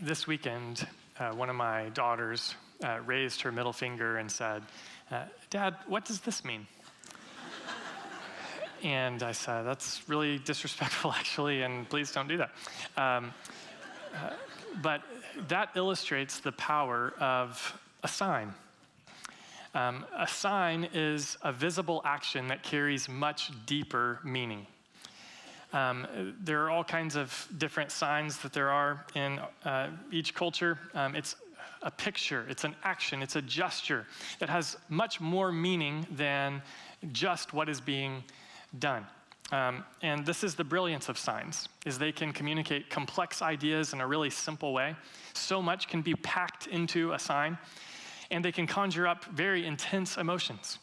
this weekend, one of my daughters raised her middle finger and said, "Dad, what does this mean?" And I said, "That's really disrespectful, actually, and please don't do that." But that illustrates the power of a sign. A sign is a visible action that carries much deeper meaning. There are all kinds of different signs that there are in each culture. It's a picture, it's an action, it's a gesture that has much more meaning than just what is being done. And this is the brilliance of signs, is they can communicate complex ideas in a really simple way. So much can be packed into a sign, and they can conjure up very intense emotions.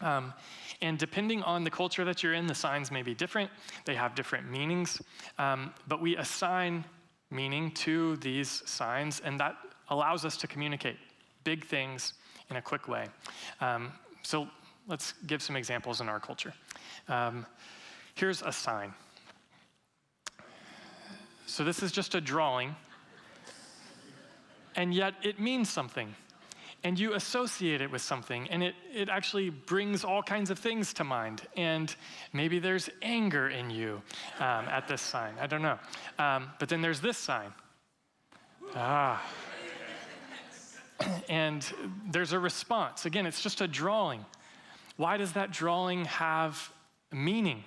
And depending on the culture that you're in, the signs may be different. They have different meanings, but we assign meaning to these signs, and that allows us to communicate big things in a quick way. So let's give some examples in our culture. Here's a sign. So this is just a drawing, and yet it means something. And you associate it with something, and it actually brings all kinds of things to mind. And maybe there's anger in you at this sign. I don't know. But then there's this sign. And there's a response. Again, it's just a drawing. Why does that drawing have meaning?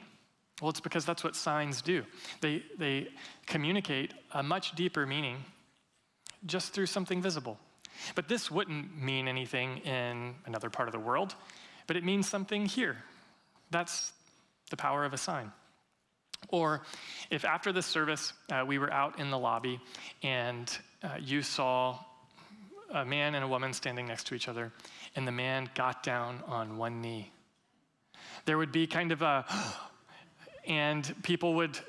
Well, it's because that's what signs do. They communicate a much deeper meaning just through something visible. But this wouldn't mean anything in another part of the world, but it means something here. That's the power of a sign. Or if after this service, we were out in the lobby and you saw a man and a woman standing next to each other, and the man got down on one knee, there would be kind of and people would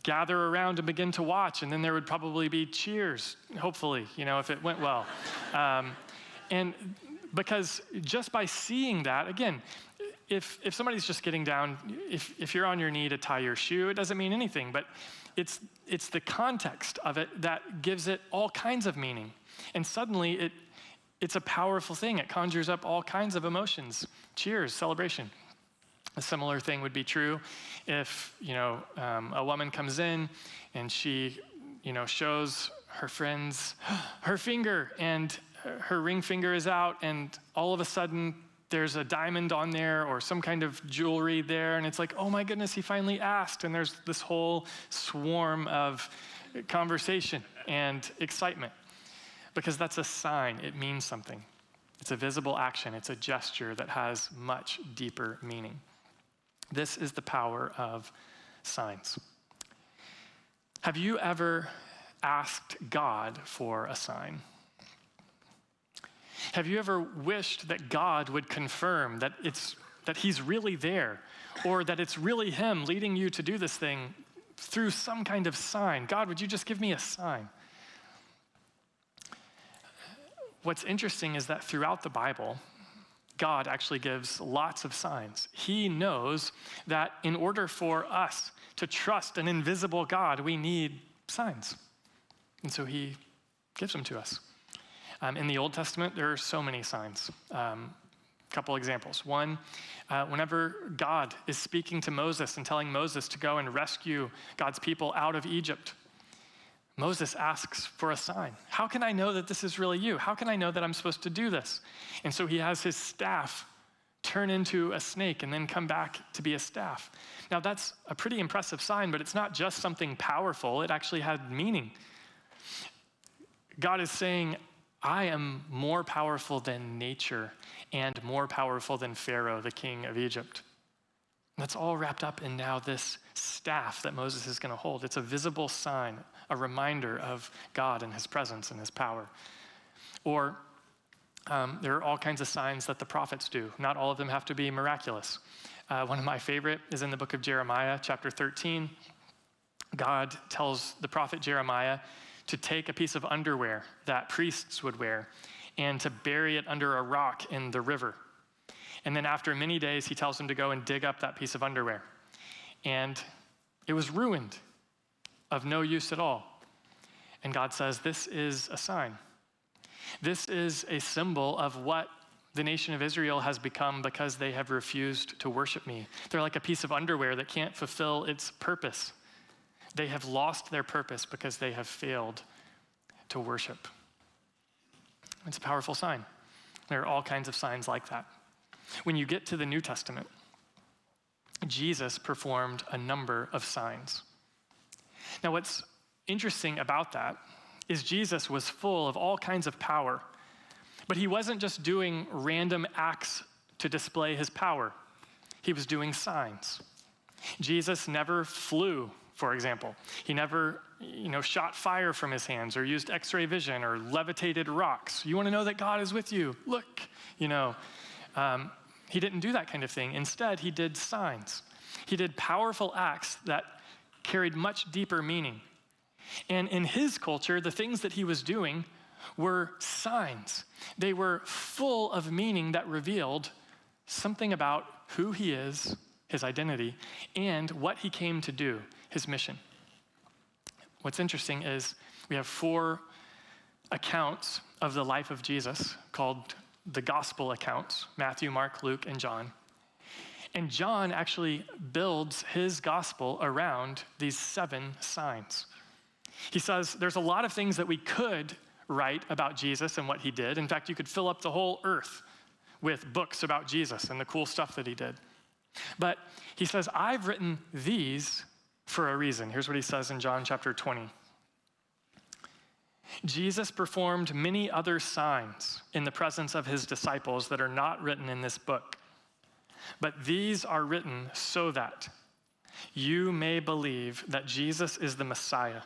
gather around and begin to watch, and then there would probably be cheers, hopefully, if it went well. And because just by seeing that, again, if somebody's just getting down, if you're on your knee to tie your shoe, it doesn't mean anything, but it's the context of it that gives it all kinds of meaning. And suddenly it's a powerful thing. It conjures up all kinds of emotions, cheers, celebration. A similar thing would be true if, a woman comes in and she, shows her friends her finger, and her ring finger is out, and all of a sudden there's a diamond on there or some kind of jewelry there, and it's like, oh my goodness, he finally asked, and there's this whole swarm of conversation and excitement because that's a sign. It means something. It's a visible action. It's a gesture that has much deeper meaning. This is the power of signs. Have you ever asked God for a sign? Have you ever wished that God would confirm that he's really there, or that it's really him leading you to do this thing through some kind of sign? God, would you just give me a sign? What's interesting is that throughout the Bible, God actually gives lots of signs. He knows that in order for us to trust an invisible God, we need signs. And so he gives them to us. In the Old Testament, there are so many signs. Couple examples. One, whenever God is speaking to Moses and telling Moses to go and rescue God's people out of Egypt, Moses asks for a sign. How can I know that this is really you? How can I know that I'm supposed to do this? And so he has his staff turn into a snake and then come back to be a staff. Now that's a pretty impressive sign, but it's not just something powerful. It actually had meaning. God is saying, I am more powerful than nature and more powerful than Pharaoh, the king of Egypt. That's all wrapped up in now this staff that Moses is going to hold. It's a visible sign, a reminder of God and his presence and his power. Or there are all kinds of signs that the prophets do. Not all of them have to be miraculous. One of my favorite is in the book of Jeremiah, chapter 13. God tells the prophet Jeremiah to take a piece of underwear that priests would wear and to bury it under a rock in the river. And then after many days, he tells him to go and dig up that piece of underwear. And it was ruined, of no use at all. And God says, this is a sign. This is a symbol of what the nation of Israel has become because they have refused to worship me. They're like a piece of underwear that can't fulfill its purpose. They have lost their purpose because they have failed to worship. It's a powerful sign. There are all kinds of signs like that. When you get to the New Testament, Jesus performed a number of signs. Now, what's interesting about that is Jesus was full of all kinds of power, but he wasn't just doing random acts to display his power. He was doing signs. Jesus never flew, for example. He never, shot fire from his hands or used X-ray vision or levitated rocks. You want to know that God is with you? Look, he didn't do that kind of thing. Instead, he did signs. He did powerful acts that carried much deeper meaning. And in his culture, the things that he was doing were signs. They were full of meaning that revealed something about who he is, his identity, and what he came to do, his mission. What's interesting is we have 4 accounts of the life of Jesus called the gospel accounts: Matthew, Mark, Luke, and John. And John actually builds his gospel around these 7 signs. He says there's a lot of things that we could write about Jesus and what he did. In fact, you could fill up the whole earth with books about Jesus and the cool stuff that he did. But he says, I've written these for a reason. Here's what he says in John chapter 20. Jesus performed many other signs in the presence of his disciples that are not written in this book. But these are written so that you may believe that Jesus is the Messiah,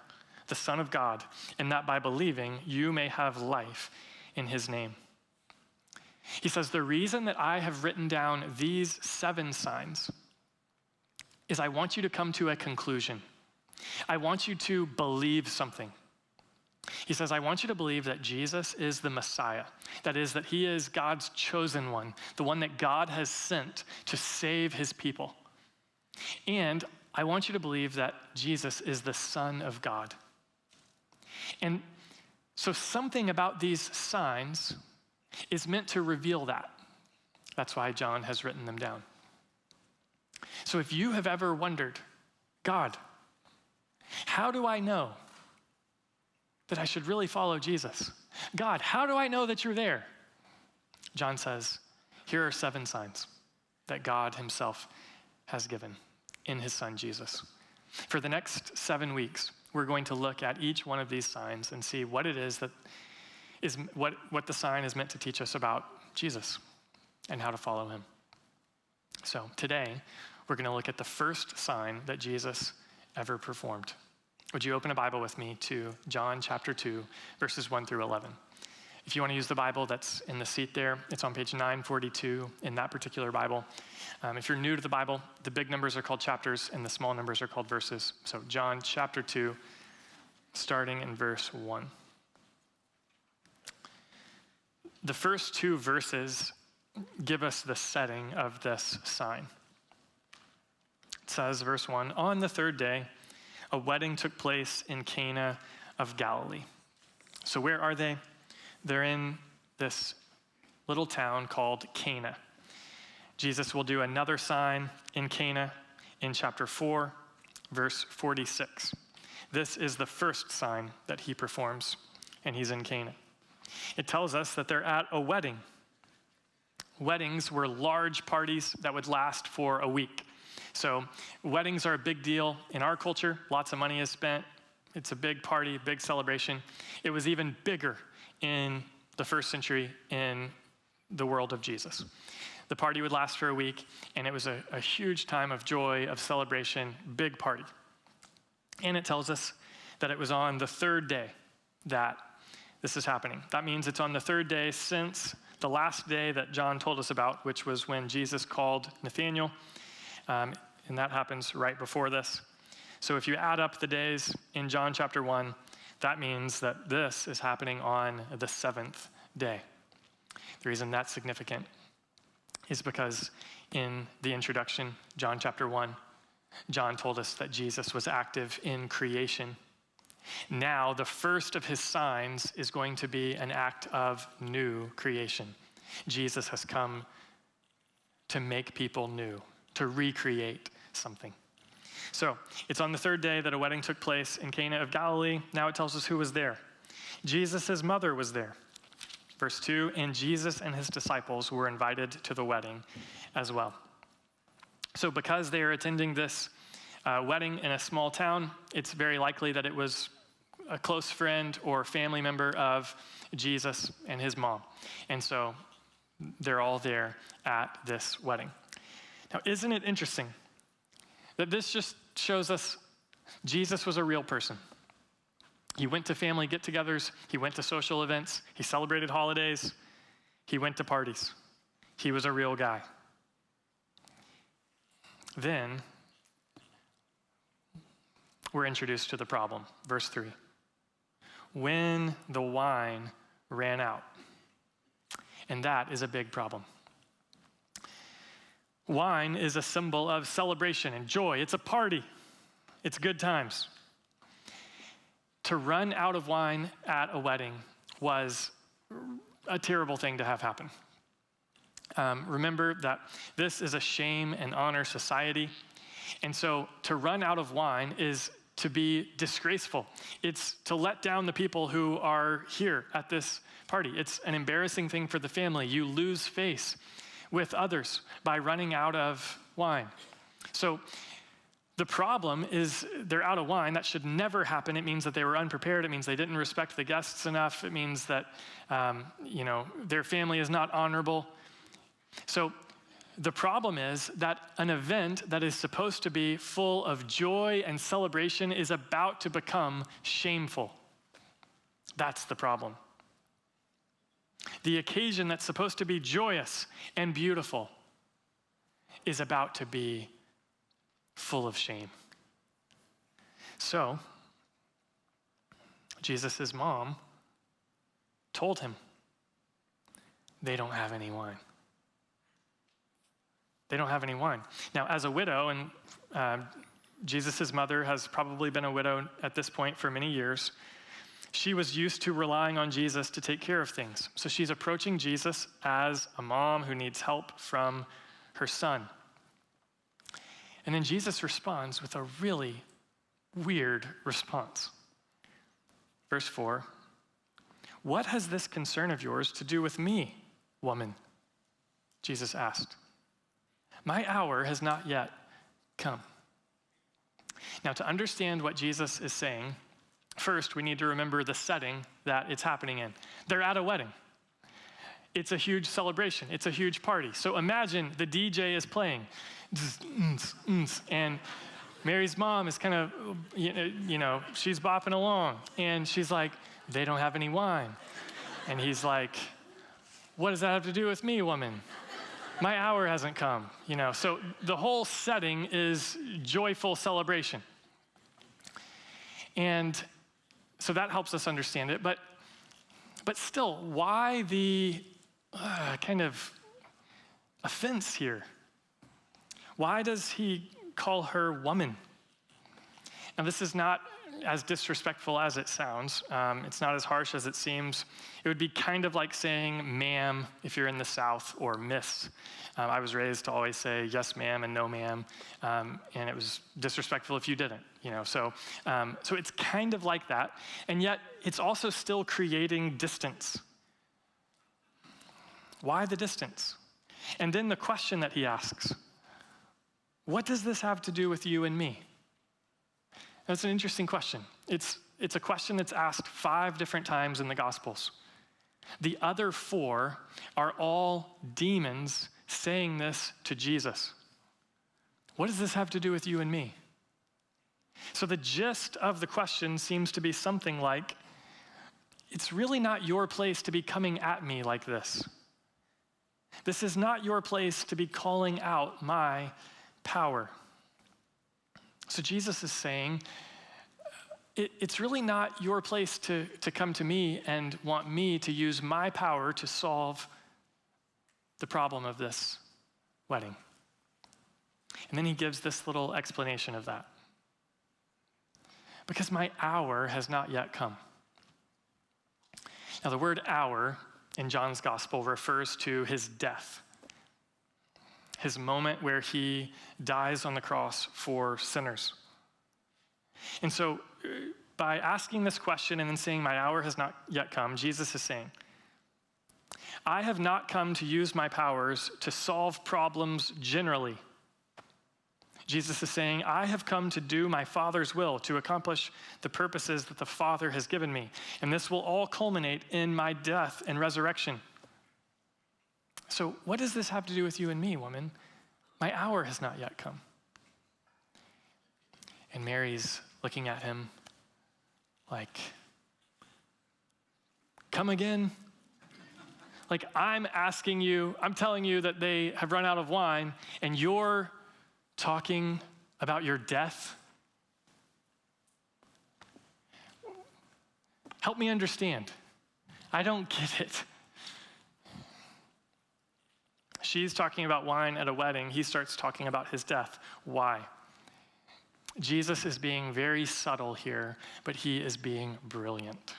the Son of God, and that by believing you may have life in his name. He says, the reason that I have written down these 7 signs is I want you to come to a conclusion. I want you to believe something. He says, I want you to believe that Jesus is the Messiah. That is, that he is God's chosen one, the one that God has sent to save his people. And I want you to believe that Jesus is the Son of God. And so something about these signs is meant to reveal that. That's why John has written them down. So if you have ever wondered, God, how do I know that I should really follow Jesus? God, how do I know that you're there? John says, here are 7 signs that God himself has given in his son, Jesus. For the next 7 weeks, we're going to look at each one of these signs and see what it is that is what the sign is meant to teach us about Jesus and how to follow him. So today, we're going to look at the first sign that Jesus ever performed. Would you open a Bible with me to John chapter 2, verses 1 through 11? If you want to use the Bible that's in the seat there, it's on page 942 in that particular Bible. If you're new to the Bible, the big numbers are called chapters and the small numbers are called verses. So John chapter 2, starting in verse 1. The first 2 verses give us the setting of this sign. It says, verse 1, on the 3rd day, a wedding took place in Cana of Galilee. So where are they? They're in this little town called Cana. Jesus will do another sign in Cana in chapter 4, verse 46. This is the first sign that he performs, and he's in Cana. It tells us that they're at a wedding. Weddings were large parties that would last for a week. So weddings are a big deal in our culture. Lots of money is spent. It's a big party, big celebration. It was even bigger in the first century in the world of Jesus. The party would last for a week, and it was a huge time of joy, of celebration, big party. And it tells us that it was on the 3rd day that this is happening. That means it's on the 3rd day since the last day that John told us about, which was when Jesus called Nathanael, and that happens right before this. So if you add up the days in John chapter 1, that means that this is happening on the 7th day. The reason that's significant is because in the introduction, John chapter 1, John told us that Jesus was active in creation. Now, the first of his signs is going to be an act of new creation. Jesus has come to make people new, to recreate something. So, it's on the third day that a wedding took place in Cana of Galilee. Now it tells us who was there. Jesus' mother was there. Verse 2, and Jesus and his disciples were invited to the wedding as well. So because they are attending this wedding in a small town, it's very likely that it was a close friend or family member of Jesus and his mom. And so they're all there at this wedding. Now, isn't it interesting that this just shows us Jesus was a real person? He went to family get-togethers. He went to social events. He celebrated holidays. He went to parties. He was a real guy. Then we're introduced to the problem. Verse 3. When the wine ran out. And that is a big problem. Wine is a symbol of celebration and joy. It's a party. It's good times. To run out of wine at a wedding was a terrible thing to have happen. Remember that this is a shame and honor society. And so to run out of wine is to be disgraceful. It's to let down the people who are here at this party. It's an embarrassing thing for the family. You lose face with others by running out of wine. So the problem is they're out of wine. That should never happen. It means that they were unprepared. It means they didn't respect the guests enough. It means that, their family is not honorable. So the problem is that an event that is supposed to be full of joy and celebration is about to become shameful. That's the problem. The occasion that's supposed to be joyous and beautiful is about to be full of shame. So, Jesus' mom told him, they don't have any wine. They don't have any wine. Now, as a widow, and Jesus' mother has probably been a widow at this point for many years, she was used to relying on Jesus to take care of things. So she's approaching Jesus as a mom who needs help from her son. And then Jesus responds with a really weird response. Verse 4, what has this concern of yours to do with me, woman? Jesus asked. My hour has not yet come. Now, to understand what Jesus is saying, first we need to remember the setting that it's happening in. They're at a wedding. It's a huge celebration. It's a huge party. So imagine the DJ is playing. And Mary's mom is kind of, she's bopping along. And she's like, they don't have any wine. And he's like, what does that have to do with me, woman? My hour hasn't come, So the whole setting is joyful celebration. And so that helps us understand it. But still, why the kind of offense here? Why does he call her woman? Now, this is not as disrespectful as it sounds. It's not as harsh as it seems. It would be kind of like saying ma'am if you're in the South, or miss. I was raised to always say yes ma'am and no ma'am, and it was disrespectful if you didn't. So it's kind of like that, and yet it's also still creating distance. Why the distance? And then the question that he asks, what does this have to do with you and me? That's an interesting question. It's a question that's asked 5 different times in the Gospels. The other 4 are all demons saying this to Jesus. What does this have to do with you and me? So the gist of the question seems to be something like, it's really not your place to be coming at me like this. This is not your place to be calling out my power. So Jesus is saying, it's really not your place to come to me and want me to use my power to solve the problem of this wedding. And then he gives this little explanation of that. Because my hour has not yet come. Now, the word hour in John's gospel refers to his death, his moment where he dies on the cross for sinners. And so, by asking this question and then saying, my hour has not yet come, Jesus is saying, I have not come to use my powers to solve problems generally. Jesus is saying, I have come to do my Father's will, to accomplish the purposes that the Father has given me. And this will all culminate in my death and resurrection. So what does this have to do with you and me, woman? My hour has not yet come. And Mary's looking at him like, come again? Like, I'm asking you, I'm telling you that they have run out of wine, and you're talking about your death? Help me understand. I don't get it. She's talking about wine at a wedding. He starts talking about his death. Why? Jesus is being very subtle here, but he is being brilliant.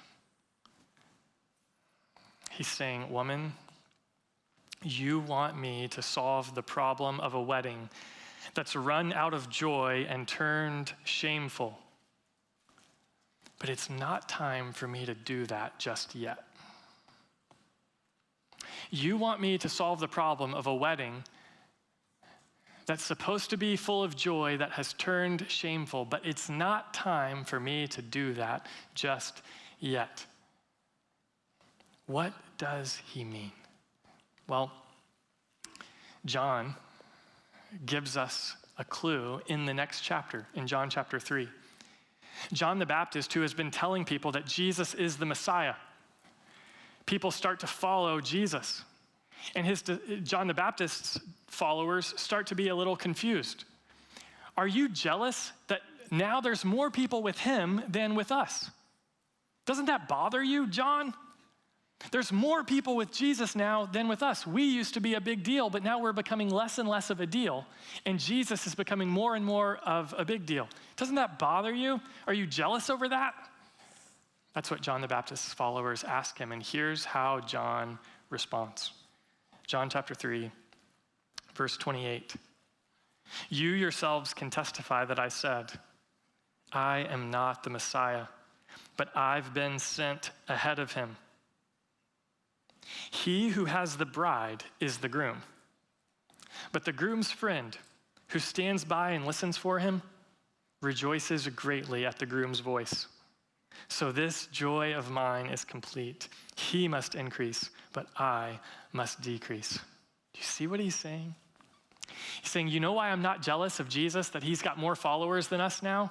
He's saying, woman, you want me to solve the problem of a wedding that's run out of joy and turned shameful. But it's not time for me to do that just yet. You want me to solve the problem of a wedding that's supposed to be full of joy that has turned shameful, but it's not time for me to do that just yet. What does he mean? Well, John gives us a clue in the next chapter, in John chapter 3. John the Baptist, who has been telling people that Jesus is the Messiah, people start to follow Jesus. And John the Baptist's followers start to be a little confused. Are you jealous that now there's more people with him than with us? Doesn't that bother you, John? There's more people with Jesus now than with us. We used to be a big deal, but now we're becoming less and less of a deal. And Jesus is becoming more and more of a big deal. Doesn't that bother you? Are you jealous over that? That's what John the Baptist's followers ask him. And here's how John responds. John chapter 3, verse 28. You yourselves can testify that I said, I am not the Messiah, but I've been sent ahead of him. He who has the bride is the groom. But the groom's friend, who stands by and listens for him, rejoices greatly at the groom's voice. So this joy of mine is complete. He must increase, but I must decrease. Do you see what he's saying? He's saying, you know why I'm not jealous of Jesus, that he's got more followers than us now?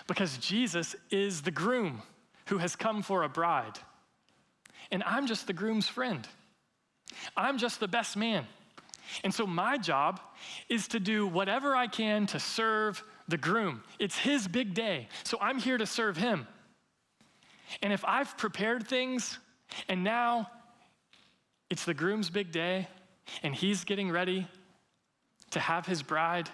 Because Jesus is the groom who has come for a bride. And I'm just the groom's friend. I'm just the best man. And so my job is to do whatever I can to serve the groom. It's his big day, so I'm here to serve him. And if I've prepared things and now it's the groom's big day and he's getting ready to have his bride,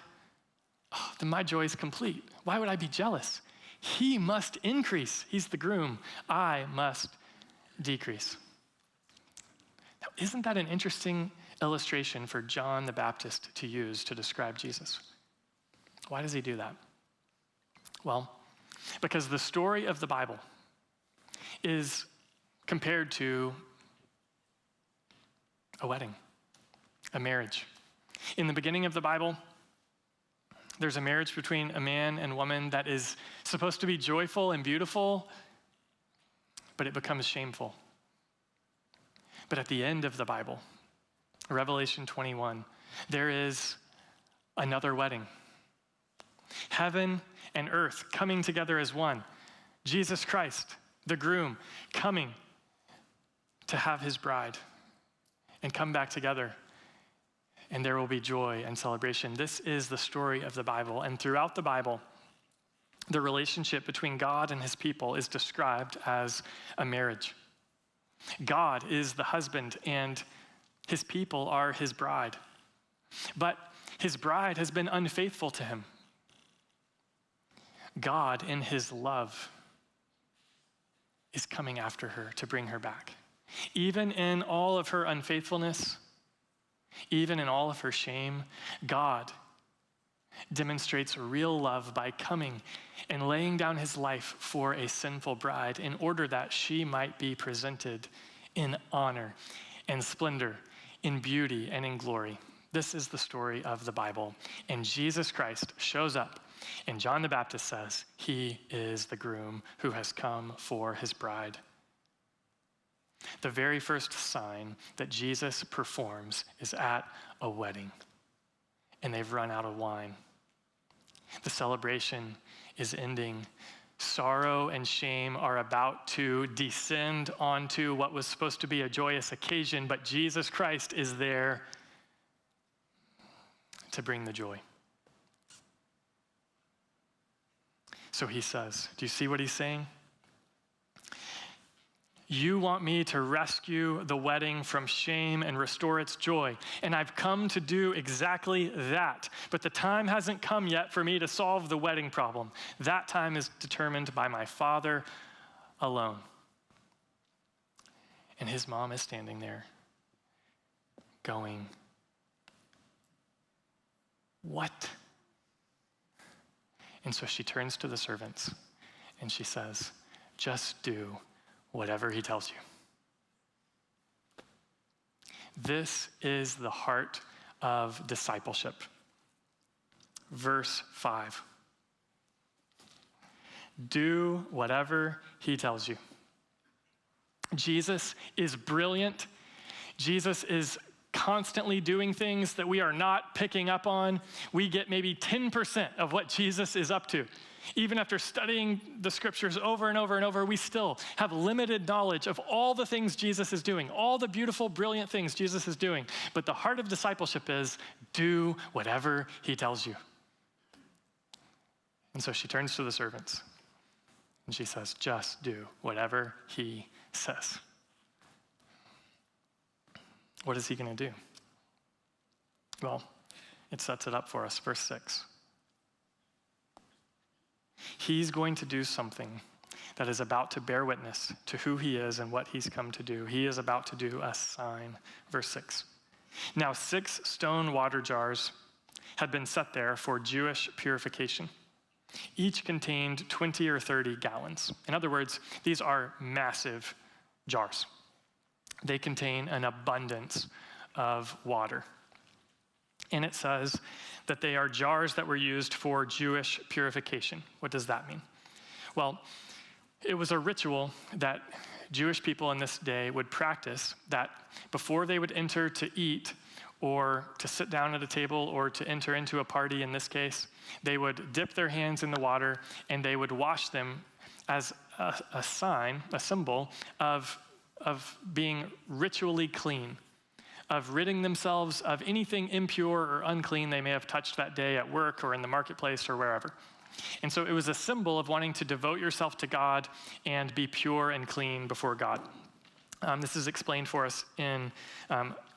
then my joy is complete. Why would I be jealous? He must increase. He's the groom. I must decrease. Now, isn't that an interesting illustration for John the Baptist to use to describe Jesus? Why does he do that? Well, because the story of the Bible is compared to a wedding, a marriage. In the beginning of the Bible, there's a marriage between a man and woman that is supposed to be joyful and beautiful, but it becomes shameful. But at the end of the Bible, Revelation 21, there is another wedding. Heaven and earth coming together as one. Jesus Christ, the groom, coming to have his bride and come back together. And there will be joy and celebration. This is the story of the Bible. And throughout the Bible, the relationship between God and his people is described as a marriage. God is the husband and his people are his bride. But his bride has been unfaithful to him. God, in his love, is coming after her to bring her back. Even in all of her unfaithfulness, even in all of her shame, God demonstrates real love by coming and laying down his life for a sinful bride in order that she might be presented in honor and splendor, in beauty and in glory. This is the story of the Bible. And Jesus Christ shows up, and John the Baptist says, he is the groom who has come for his bride. The very first sign that Jesus performs is at a wedding, and they've run out of wine. The celebration is ending. Sorrow and shame are about to descend onto what was supposed to be a joyous occasion, but Jesus Christ is there to bring the joy. So he says, do you see what he's saying? You want me to rescue the wedding from shame and restore its joy. And I've come to do exactly that. But the time hasn't come yet for me to solve the wedding problem. That time is determined by my Father alone. And his mom is standing there going, what? And so she turns to the servants and she says, just do whatever he tells you. This is the heart of discipleship. Verse 5. Do whatever he tells you. Jesus is brilliant. Jesus is constantly doing things that we are not picking up on. We get maybe 10% of what Jesus is up to. Even after studying the scriptures over and over and over, we still have limited knowledge of all the things Jesus is doing, all the beautiful, brilliant things Jesus is doing. But the heart of discipleship is do whatever he tells you. And so she turns to the servants and she says, just do whatever he says. What is he going to do? Well, it sets it up for us. Verse 6. He's going to do something that is about to bear witness to who he is and what he's come to do. He is about to do a sign. Verse 6. Now 6 stone water jars had been set there for Jewish purification. Each contained 20 or 30 gallons. In other words, these are massive jars. They contain an abundance of water. And it says that they are jars that were used for Jewish purification. What does that mean? Well, it was a ritual that Jewish people in this day would practice, that before they would enter to eat or to sit down at a table or to enter into a party in this case, they would dip their hands in the water and they would wash them as a sign, a symbol of being ritually clean, of ridding themselves of anything impure or unclean they may have touched that day at work or in the marketplace or wherever. And so it was a symbol of wanting to devote yourself to God and be pure and clean before God. This is explained for us in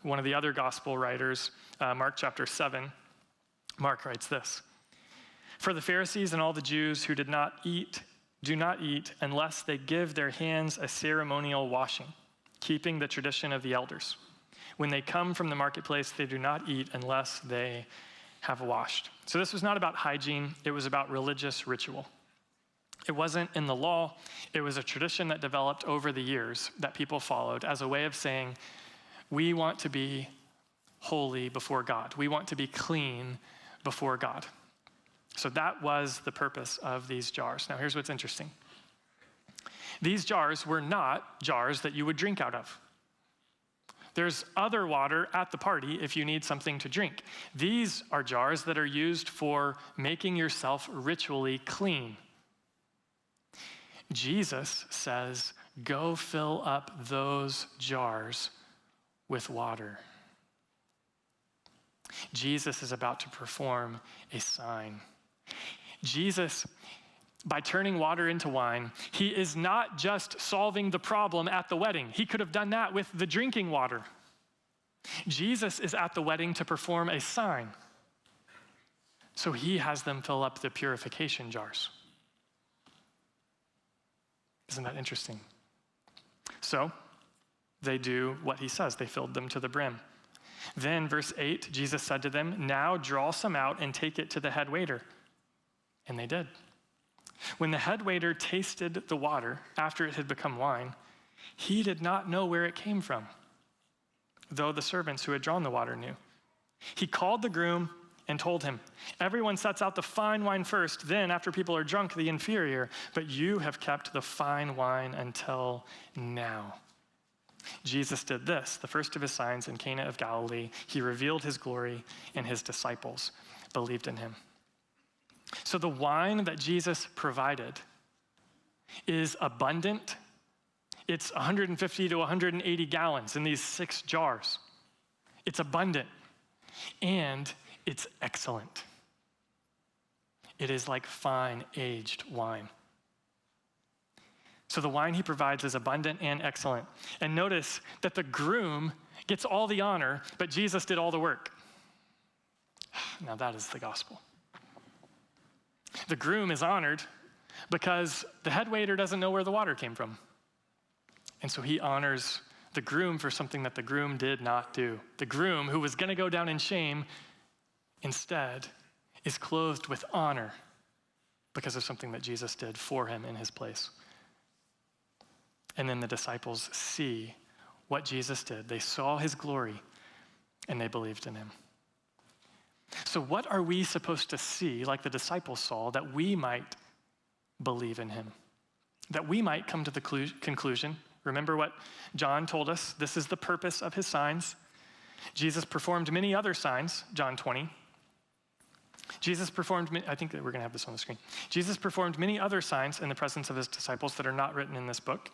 one of the other gospel writers, Mark chapter 7. Mark writes this: "For the Pharisees and all the Jews who do not eat unless they give their hands a ceremonial washing, keeping the tradition of the elders. When they come from the marketplace, they do not eat unless they have washed." So this was not about hygiene, it was about religious ritual. It wasn't in the law, it was a tradition that developed over the years that people followed as a way of saying, we want to be holy before God. We want to be clean before God. So that was the purpose of these jars. Now here's what's interesting. These jars were not jars that you would drink out of. There's other water at the party if you need something to drink. These are jars that are used for making yourself ritually clean. Jesus says, go fill up those jars with water. Jesus is about to perform a sign. Jesus, by turning water into wine, he is not just solving the problem at the wedding. He could have done that with the drinking water. Jesus is at the wedding to perform a sign. So he has them fill up the purification jars. Isn't that interesting? So they do what he says. They filled them to the brim. Then, verse 8, Jesus said to them, "Now draw some out and take it to the head waiter." And they did. When the head waiter tasted the water after it had become wine, he did not know where it came from, though the servants who had drawn the water knew. He called the groom and told him, "Everyone sets out the fine wine first, then after people are drunk, the inferior, but you have kept the fine wine until now." Jesus did this, the first of his signs in Cana of Galilee. He revealed his glory, and his disciples believed in him. So the wine that Jesus provided is abundant. It's 150 to 180 gallons in these 6 jars. It's abundant, and it's excellent. It is like fine aged wine. So the wine he provides is abundant and excellent. And notice that the groom gets all the honor, but Jesus did all the work. Now that is the gospel. The groom is honored because the head waiter doesn't know where the water came from. And so he honors the groom for something that the groom did not do. The groom, who was going to go down in shame, instead is clothed with honor because of something that Jesus did for him in his place. And then the disciples see what Jesus did. They saw his glory, and they believed in him. So what are we supposed to see, like the disciples saw, that we might believe in him? That we might come to the conclusion. Remember what John told us? This is the purpose of his signs. Jesus performed many other signs, John 20. I think that we're going to have this on the screen. Jesus performed many other signs in the presence of his disciples that are not written in this book.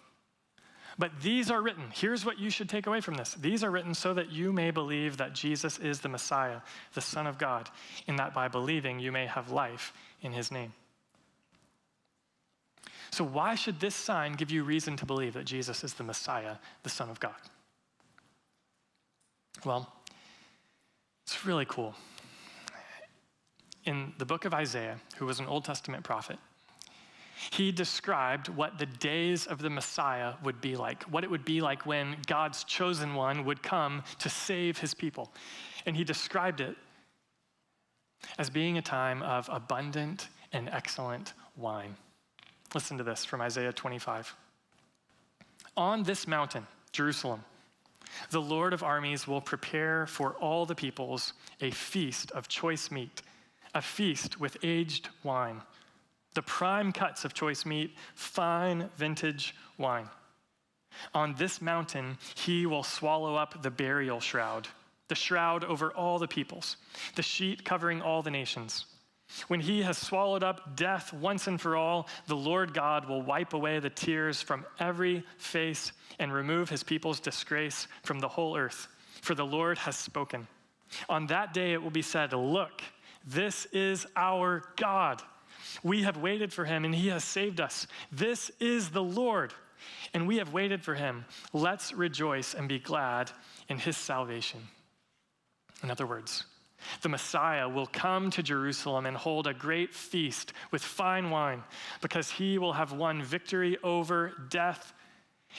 But these are written. Here's what you should take away from this. These are written so that you may believe that Jesus is the Messiah, the Son of God, and that by believing you may have life in his name. So why should this sign give you reason to believe that Jesus is the Messiah, the Son of God? Well, it's really cool. In the book of Isaiah, who was an Old Testament prophet, he described what the days of the Messiah would be like, what it would be like when God's chosen one would come to save his people. And he described it as being a time of abundant and excellent wine. Listen to this from Isaiah 25. "On this mountain, Jerusalem, the Lord of armies will prepare for all the peoples a feast of choice meat, a feast with aged wine, the prime cuts of choice meat, fine vintage wine. On this mountain, he will swallow up the burial shroud, the shroud over all the peoples, the sheet covering all the nations. When he has swallowed up death once and for all, the Lord God will wipe away the tears from every face and remove his people's disgrace from the whole earth. For the Lord has spoken. On that day it will be said, 'Look, this is our God. We have waited for him, and he has saved us. This is the Lord, and we have waited for him. Let's rejoice and be glad in his salvation.'" In other words, the Messiah will come to Jerusalem and hold a great feast with fine wine because he will have won victory over death,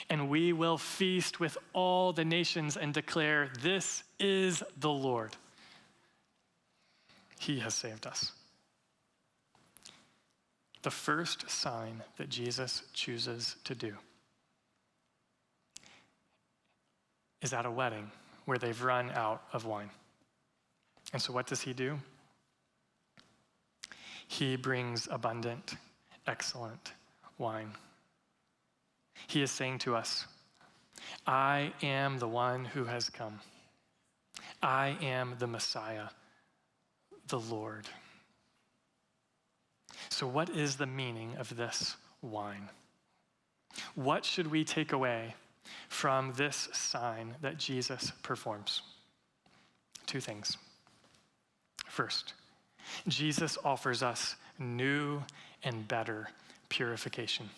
and we will feast with all the nations and declare, "This is the Lord. He has saved us." The first sign that Jesus chooses to do is at a wedding where they've run out of wine. And so what does he do? He brings abundant, excellent wine. He is saying to us, "I am the one who has come. I am the Messiah, the Lord." So what is the meaning of this wine? What should we take away from this sign that Jesus performs? 2 things. First, Jesus offers us new and better purification.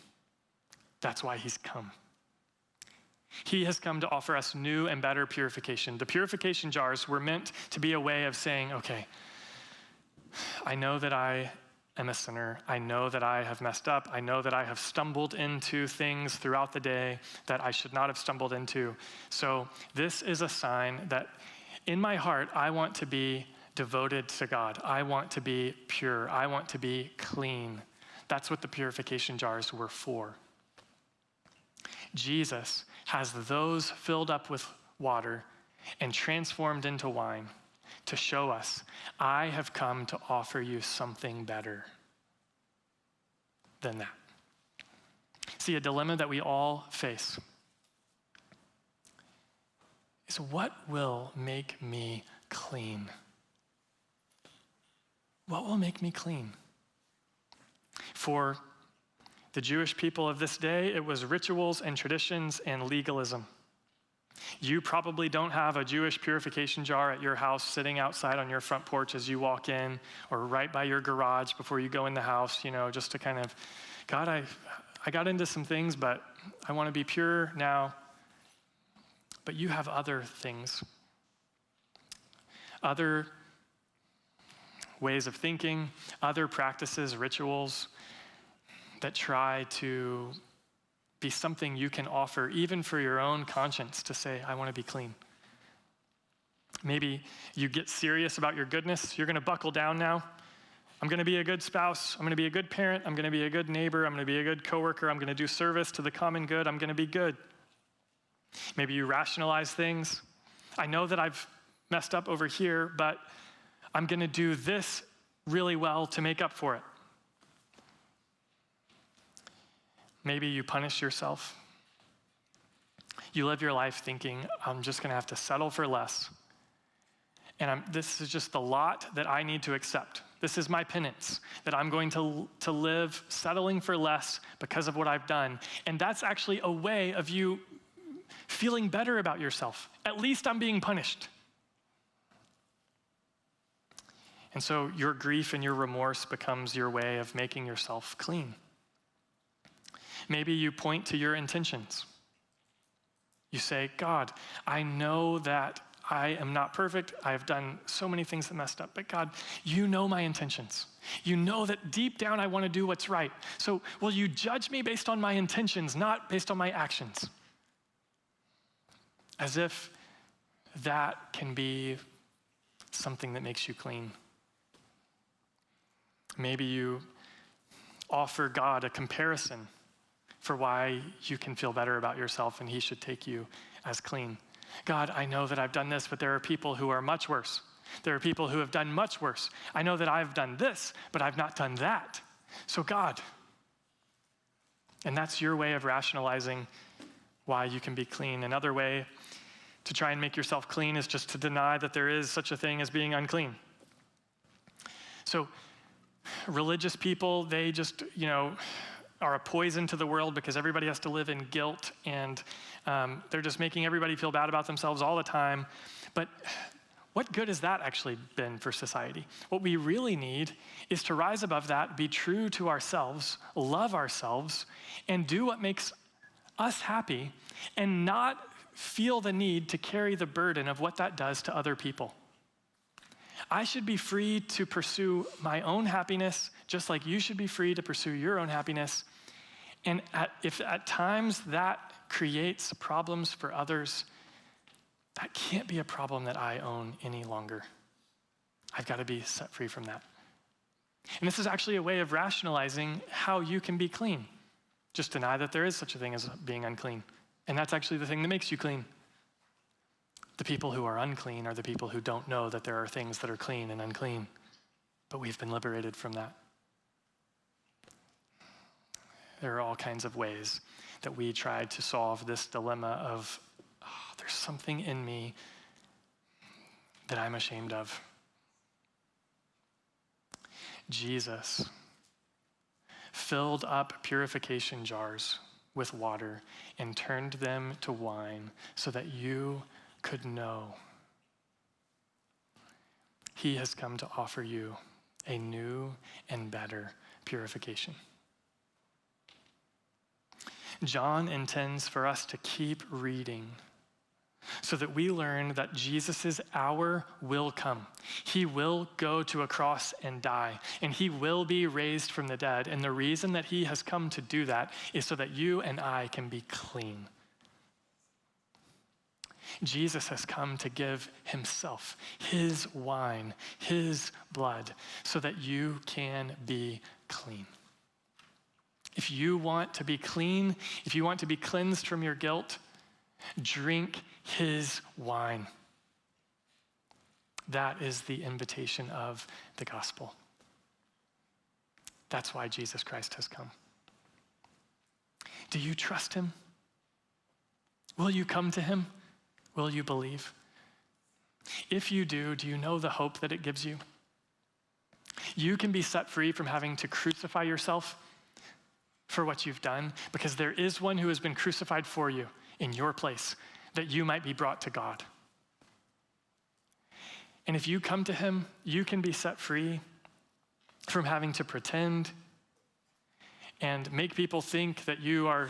That's why he's come. He has come to offer us new and better purification. The purification jars were meant to be a way of saying, okay, I know that I am a sinner. I know that I have messed up. I know that I have stumbled into things throughout the day that I should not have stumbled into. So this is a sign that in my heart, I want to be devoted to God. I want to be pure. I want to be clean. That's what the purification jars were for. Jesus has those filled up with water and transformed into wine to show us, I have come to offer you something better than that. See, a dilemma that we all face is, what will make me clean? What will make me clean? For the Jewish people of this day, it was rituals and traditions and legalism. You probably don't have a Jewish purification jar at your house sitting outside on your front porch as you walk in, or right by your garage before you go in the house, just to kind of, God, I got into some things, but I want to be pure now. But you have other things, other ways of thinking, other practices, rituals that try to be something you can offer, even for your own conscience, to say, I want to be clean. Maybe you get serious about your goodness. You're going to buckle down now. I'm going to be a good spouse. I'm going to be a good parent. I'm going to be a good neighbor. I'm going to be a good coworker. I'm going to do service to the common good. I'm going to be good. Maybe you rationalize things. I know that I've messed up over here, but I'm going to do this really well to make up for it. Maybe you punish yourself. You live your life thinking, I'm just going to have to settle for less. And this is just the lot that I need to accept. This is my penance, that I'm going to live settling for less because of what I've done. And that's actually a way of you feeling better about yourself. At least I'm being punished. And so your grief and your remorse becomes your way of making yourself clean. Maybe you point to your intentions. You say, God, I know that I am not perfect. I have done so many things that messed up. But God, you know my intentions. You know that deep down I want to do what's right. So will you judge me based on my intentions, not based on my actions? As if that can be something that makes you clean. Maybe you offer God a comparison for why you can feel better about yourself and he should take you as clean. God, I know that I've done this, but there are people who are much worse. There are people who have done much worse. I know that I've done this, but I've not done that. So God, and that's your way of rationalizing why you can be clean. Another way to try and make yourself clean is just to deny that there is such a thing as being unclean. So religious people, they just, are a poison to the world because everybody has to live in guilt, and they're just making everybody feel bad about themselves all the time. But what good has that actually been for society? What we really need is to rise above that, be true to ourselves, love ourselves, and do what makes us happy, and not feel the need to carry the burden of what that does to other people. I should be free to pursue my own happiness, just like you should be free to pursue your own happiness. And if at times that creates problems for others, that can't be a problem that I own any longer. I've got to be set free from that. And this is actually a way of rationalizing how you can be clean. Just deny that there is such a thing as being unclean. And that's actually the thing that makes you clean. The people who are unclean are the people who don't know that there are things that are clean and unclean. But we've been liberated from that. There are all kinds of ways that we try to solve this dilemma of, there's something in me that I'm ashamed of. Jesus filled up purification jars with water and turned them to wine so that you could know. He has come to offer you a new and better purification. John intends for us to keep reading so that we learn that Jesus' hour will come. He will go to a cross and die, and he will be raised from the dead. And the reason that he has come to do that is so that you and I can be clean. Jesus has come to give himself, his wine, his blood, so that you can be clean. If you want to be clean, if you want to be cleansed from your guilt, drink his wine. That is the invitation of the gospel. That's why Jesus Christ has come. Do you trust him? Will you come to him? Will you believe? If you do you know the hope that it gives you? You can be set free from having to crucify yourself for what you've done, because there is one who has been crucified for you in your place, that you might be brought to God. And if you come to him, you can be set free from having to pretend and make people think that you are,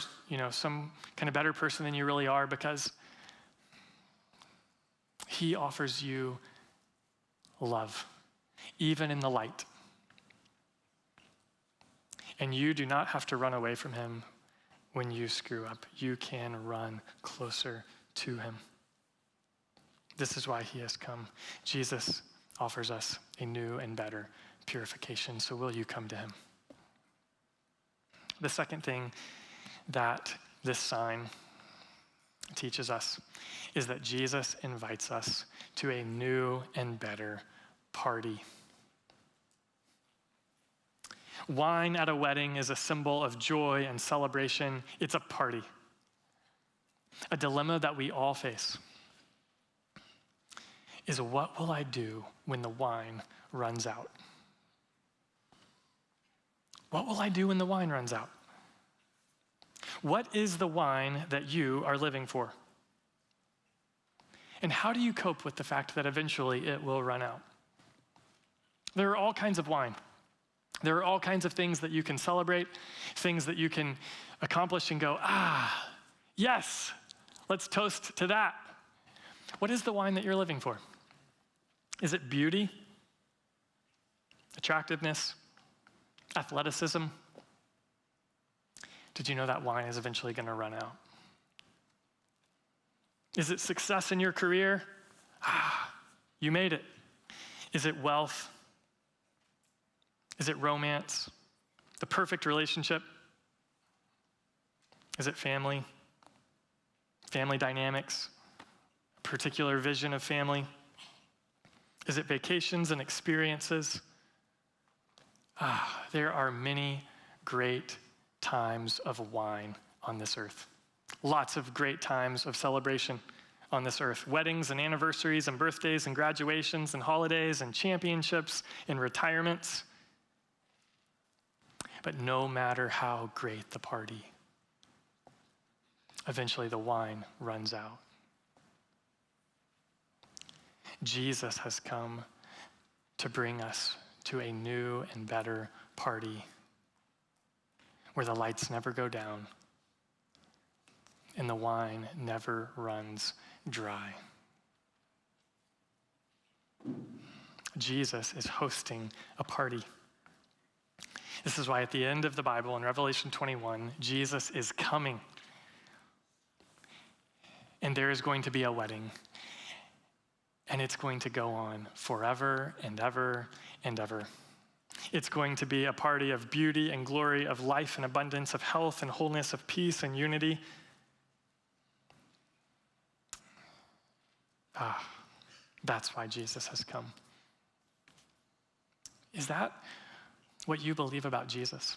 some kind of better person than you really are, because he offers you love, even in the light. And you do not have to run away from him when you screw up. You can run closer to him. This is why he has come. Jesus offers us a new and better purification. So will you come to him? The second thing that this sign teaches us is that Jesus invites us to a new and better party. Wine at a wedding is a symbol of joy and celebration. It's a party. A dilemma that we all face is, what will I do when the wine runs out? What will I do when the wine runs out? What is the wine that you are living for? And how do you cope with the fact that eventually it will run out? There are all kinds of wine. There are all kinds of things that you can celebrate, things that you can accomplish and go, yes, let's toast to that. What is the wine that you're living for? Is it beauty, attractiveness, athleticism? Did you know that wine is eventually going to run out? Is it success in your career? You made it. Is it wealth? Is it romance? The perfect relationship? Is it family? Family dynamics? A particular vision of family? Is it vacations and experiences? There are many great times of wine on this earth. Lots of great times of celebration on this earth. Weddings and anniversaries and birthdays and graduations and holidays and championships and retirements. But no matter how great the party, eventually the wine runs out. Jesus has come to bring us to a new and better party where the lights never go down and the wine never runs dry. Jesus is hosting a party. This is why at the end of the Bible, in Revelation 21, Jesus is coming. And there is going to be a wedding. And it's going to go on forever and ever and ever. It's going to be a party of beauty and glory, of life and abundance, of health and wholeness, of peace and unity. That's why Jesus has come. Is that what you believe about Jesus?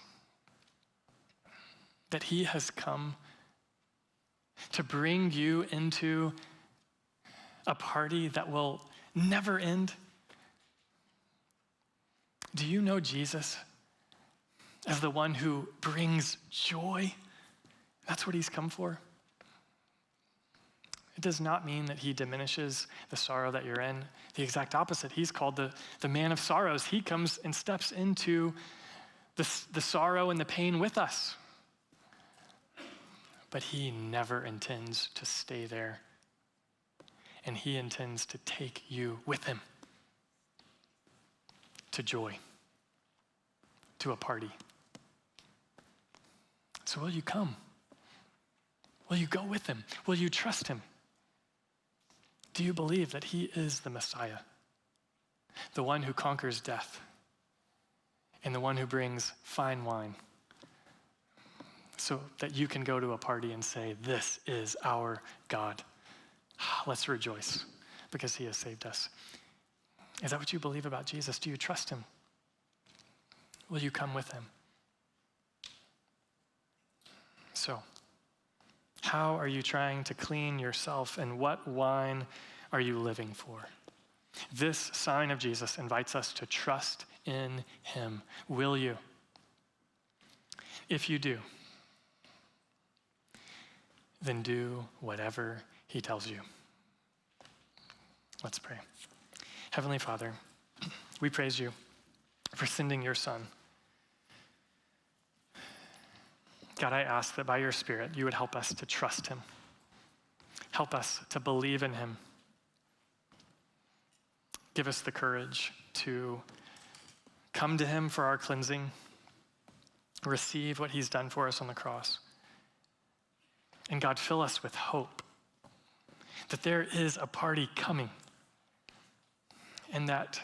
That he has come to bring you into a party that will never end? Do you know Jesus as the one who brings joy? That's what he's come for. It does not mean that he diminishes the sorrow that you're in. The exact opposite. He's called the man of sorrows. He comes and steps into the sorrow and the pain with us. But he never intends to stay there. and he intends to take you with him to joy, to a party. So will you come? Will you go with him? Will you trust him? Do you believe that he is the Messiah, the one who conquers death, and the one who brings fine wine, so that you can go to a party and say, this is our God. Let's rejoice because he has saved us. Is that what you believe about Jesus? Do you trust him? Will you come with him? So, how are you trying to clean yourself, and what wine are you living for? This sign of Jesus invites us to trust in him. Will you? If you do, then do whatever he tells you. Let's pray. Heavenly Father, we praise you for sending your Son. God, I ask that by your Spirit, you would help us to trust him. Help us to believe in him. Give us the courage to come to him for our cleansing, receive what he's done for us on the cross. And God, fill us with hope that there is a party coming, and that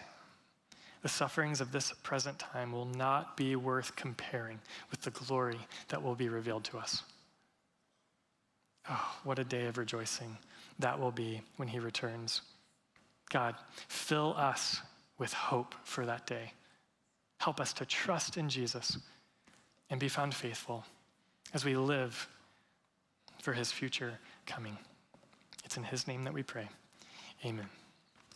the sufferings of this present time will not be worth comparing with the glory that will be revealed to us. Oh, what a day of rejoicing that will be when he returns. God, fill us with hope for that day. Help us to trust in Jesus and be found faithful as we live for his future coming. It's in his name that we pray. Amen.